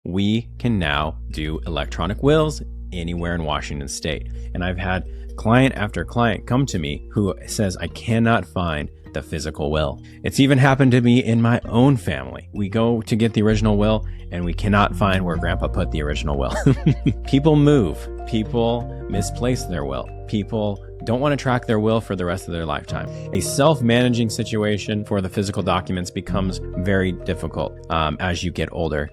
we can now do electronic wills anywhere in Washington state. And I've had client after client come to me who says, I cannot find the physical will. It's even happened to me in my own family. We go to get the original will and we cannot find where grandpa put the original will. People move. People misplace their will. People don't want to track their will for the rest of their lifetime. A self-managing situation for the physical documents becomes very difficult as you get older.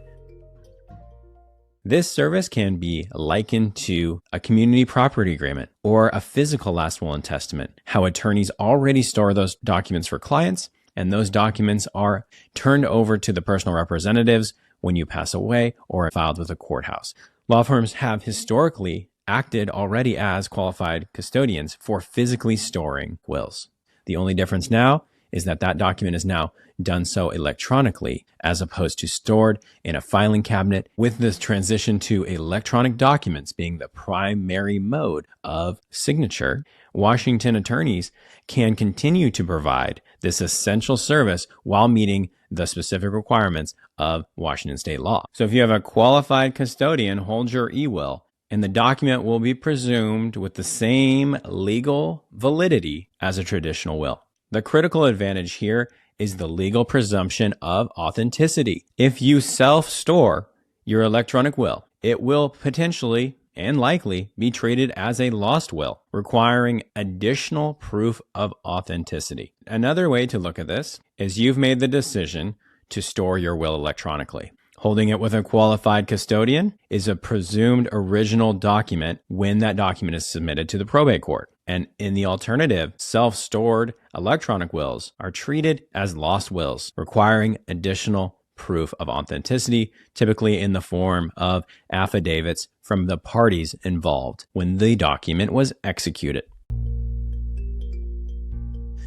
This service can be likened to a community property agreement or a physical last will and testament, how attorneys already store those documents for clients, and those documents are turned over to the personal representatives when you pass away or filed with a courthouse. Law firms have historically acted already as qualified custodians for physically storing wills. The only difference now is that that document is now done so electronically as opposed to stored in a filing cabinet. With this transition to electronic documents being the primary mode of signature, Washington attorneys can continue to provide this essential service while meeting the specific requirements of Washington state law. So if you have a qualified custodian hold your e-will, and the document will be presumed with the same legal validity as a traditional will. The critical advantage here is the legal presumption of authenticity. If you self-store your electronic will, it will potentially and likely be treated as a lost will, requiring additional proof of authenticity. Another way to look at this is you've made the decision to store your will electronically. Holding it with a qualified custodian is a presumed original document when that document is submitted to the probate court. And in the alternative, self-stored electronic wills are treated as lost wills, requiring additional proof of authenticity, typically in the form of affidavits from the parties involved when the document was executed.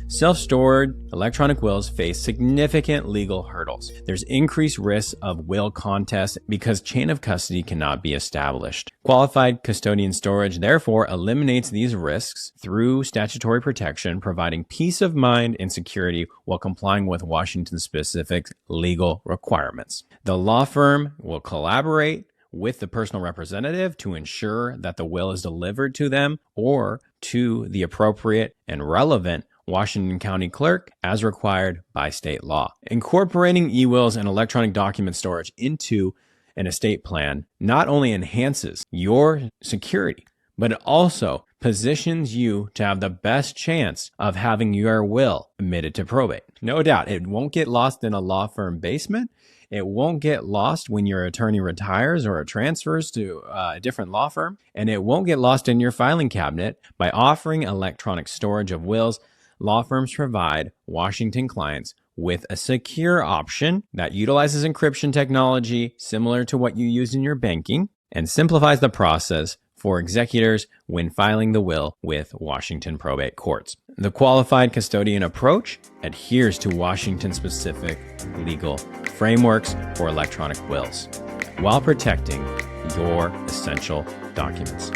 Self-stored electronic wills face significant legal hurdles. There's increased risk of will contest because chain of custody cannot be established. Qualified custodian storage therefore eliminates these risks through statutory protection, providing peace of mind and security while complying with Washington-specific legal requirements. The law firm will collaborate with the personal representative to ensure that the will is delivered to them or to the appropriate and relevant Washington County Clerk as required by state law. Incorporating e-wills and electronic document storage into an estate plan not only enhances your security, but it also positions you to have the best chance of having your will admitted to probate. No doubt, it won't get lost in a law firm basement. It won't get lost when your attorney retires or transfers to a different law firm. And it won't get lost in your filing cabinet. By offering electronic storage of wills, law firms provide Washington clients with a secure option that utilizes encryption technology similar to what you use in your banking and simplifies the process for executors when filing the will with Washington probate courts. The qualified custodian approach adheres to Washington-specific legal frameworks for electronic wills while protecting your essential documents.